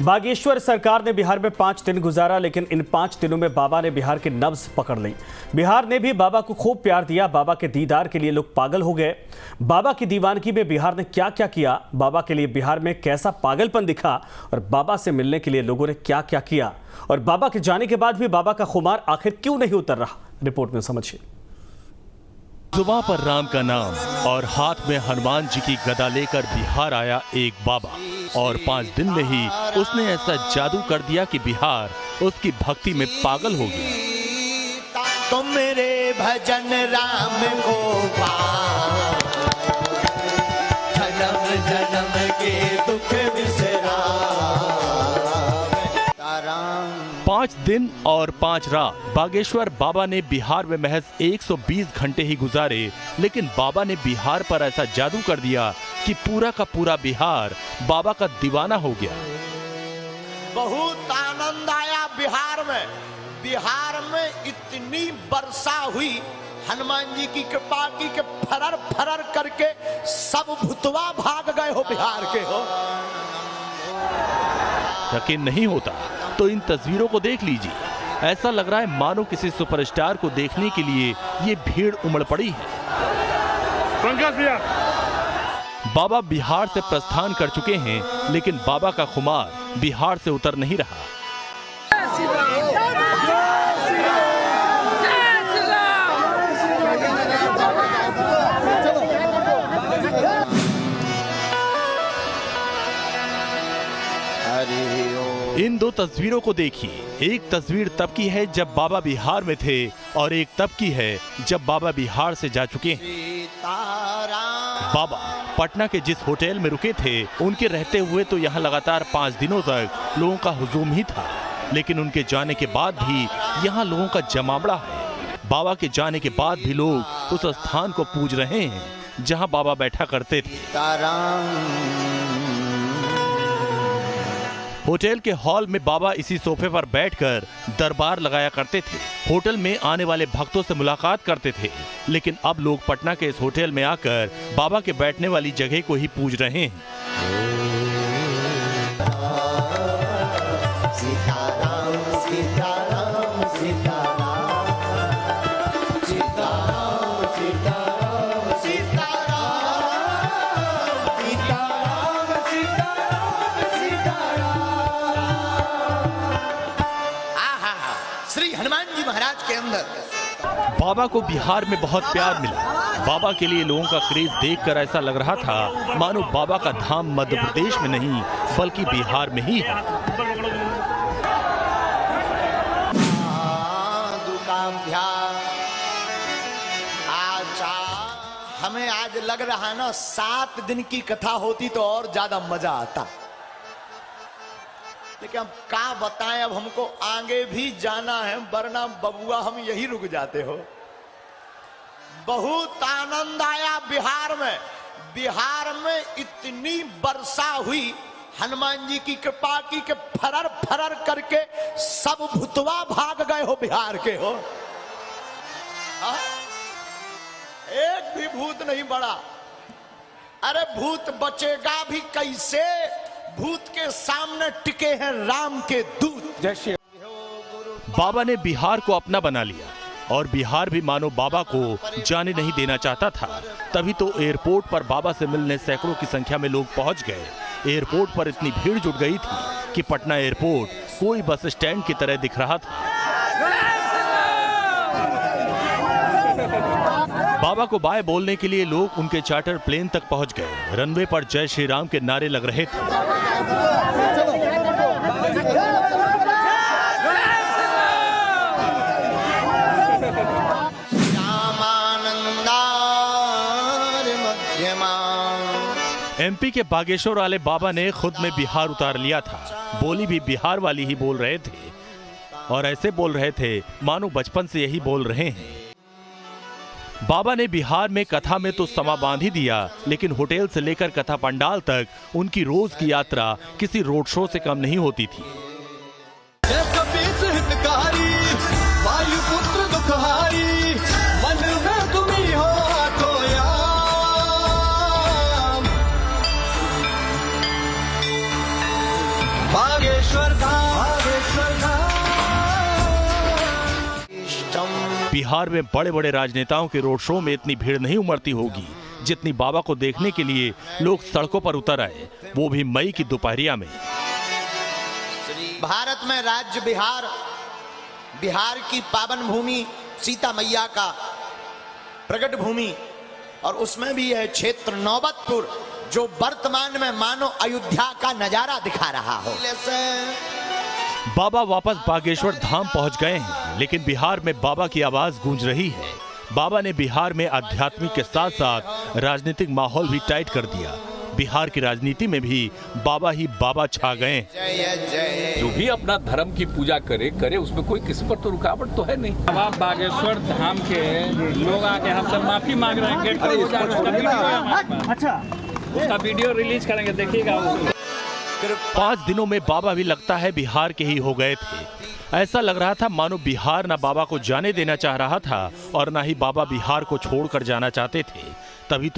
बागेश्वर सरकार ने बिहार में 5 दिन गुजारा, लेकिन इन 5 दिनों में बाबा ने बिहार की नब्ज पकड़ ली। बिहार ने भी बाबा को खूब प्यार दिया। बाबा के दीदार के लिए लोग पागल हो गए। बाबा की दीवानगी में बिहार ने क्या क्या किया, बाबा के लिए बिहार में कैसा पागलपन दिखा और बाबा से मिलने के लिए लोगों ने क्या क्या किया, और बाबा के जाने के बाद भी बाबा का खुमार आखिर क्यों नहीं उतर रहा, रिपोर्ट में समझिए। जुबां पर राम का नाम और हाथ में हनुमान जी की गदा लेकर बिहार आया एक बाबा, और 5 दिन में ही उसने ऐसा जादू कर दिया कि बिहार उसकी भक्ति में पागल हो गया। तुम मेरे भजन राम को जन्म जन्म के दुख बिसरा। 5 दिन और 5 रात बागेश्वर बाबा ने बिहार में महज 120 घंटे ही गुजारे, लेकिन बाबा ने बिहार पर ऐसा जादू कर दिया कि पूरा का पूरा बिहार बाबा का दीवाना हो गया। बहुत आनंद आया बिहार में। बिहार में इतनी वर्षा हुई हनुमान जी की कृपा की कि फरर फरर करके सब भूतवा भाग गए हो बिहार के हो। यकीन नहीं होता तो इन तस्वीरों को देख लीजिए। ऐसा लग रहा है मानो किसी सुपरस्टार को देखने के लिए ये भीड़ उमड़ पड़ी है। बाबा बिहार से प्रस्थान कर चुके हैं, लेकिन बाबा का खुमार बिहार से उतर नहीं रहा। इन 2 तस्वीरों को देखिए। एक तस्वीर तब की है जब बाबा बिहार में थे, और एक तब की है जब बाबा बिहार से जा चुके हैं। बाबा पटना के जिस होटल में रुके थे, उनके रहते हुए तो यहाँ लगातार 5 दिनों तक लोगों का हुजूम ही था, लेकिन उनके जाने के बाद भी यहाँ लोगों का जमावड़ा है। बाबा के जाने के बाद भी लोग उस स्थान को पूज रहे हैं जहाँ बाबा बैठा करते थे। होटल के हॉल में बाबा इसी सोफे पर बैठकर दरबार लगाया करते थे। होटल में आने वाले भक्तों से मुलाकात करते थे, लेकिन अब लोग पटना के इस होटल में आकर बाबा के बैठने वाली जगह को ही पूज रहे हैं। सीताराम सीताराम सीताराम सीताराम सीताराम सीताराम सीताराम सीताराम। श्री हनुमान जी महाराज के अंदर बाबा को बिहार में बहुत प्यार मिला। बाबा के लिए लोगों का क्रेज देखकर ऐसा लग रहा था मानो बाबा का धाम मध्य प्रदेश में नहीं बल्कि बिहार में ही है। हमें आज लग रहा है ना 7 दिन की कथा होती तो और ज्यादा मजा आता, लेकिन अब क्या बताएं, अब हमको आगे भी जाना है, वरना बबुआ हम यही रुक जाते हो। बहुत आनंद आया बिहार में। बिहार में इतनी वर्षा हुई हनुमान जी की कृपा की कि फरर फरर करके सब भूतवा भाग गए हो बिहार के हो। एक भी भूत नहीं बड़ा। अरे भूत बचेगा भी कैसे, भूत के सामने टिके हैं राम के दूत। जैसे बाबा ने बिहार को अपना बना लिया, और बिहार भी मानो बाबा को जाने नहीं देना चाहता था। तभी तो एयरपोर्ट पर बाबा से मिलने सैकड़ों की संख्या में लोग पहुंच गए। एयरपोर्ट पर इतनी भीड़ जुट गई थी कि पटना एयरपोर्ट कोई बस स्टैंड की तरह दिख रहा था। बाबा को बाय बोलने के लिए लोग उनके चार्टर प्लेन तक पहुंच गए। रनवे पर जय श्री राम के नारे लग रहे थे। एमपी के बागेश्वर वाले बाबा ने खुद में बिहार उतार लिया था। बोली भी बिहार वाली ही बोल रहे थे, और ऐसे बोल रहे थे मानो बचपन से यही बोल रहे हैं। बाबा ने बिहार में कथा में तो समा बांध ही दिया, लेकिन होटल से लेकर कथा पंडाल तक उनकी रोज की यात्रा किसी रोड शो से कम नहीं होती थी। वायुपुत्र दुखहारी, मन में तुम्ही हो खोया। बागेश्वर धाम, बिहार में बड़े बड़े राजनेताओं के रोड शो में इतनी भीड़ नहीं उमड़ती होगी जितनी बाबा को देखने के लिए लोग सड़कों पर उतर आए, वो भी मई की दोपहरिया में। भारत में राज्य बिहार, बिहार की पावन भूमि सीता मैया का प्रकट भूमि, और उसमें भी यह क्षेत्र नौबतपुर जो वर्तमान में मानो अयोध्या का नजारा दिखा रहा हो। बाबा वापस बागेश्वर धाम पहुंच गए हैं, लेकिन बिहार में बाबा की आवाज गूंज रही है। बाबा ने बिहार में आध्यात्मिक के साथ साथ राजनीतिक माहौल भी टाइट कर दिया। बिहार की राजनीति में भी बाबा ही बाबा छा गए। जो भी अपना धर्म की पूजा करे उसमें कोई किसी पर तो रुकावट तो है नहीं। बाबा बागेश्वर धाम के लोग आके हमसे माफी मांग रहे हैं। गेट पर हो जाए, उसका वीडियो है हमारे पास। अच्छा, उसका वीडियो रिलीज करेंगे, देखिएगा। 5 दिनों में बाबा भी लगता है बिहार के ही हो गए थे। ऐसा लग रहा था मानो बिहार ना बाबा को जाने देना चाह रहा था और ना ही बाबा बिहार को छोड़कर जाना चाहते थे। तभी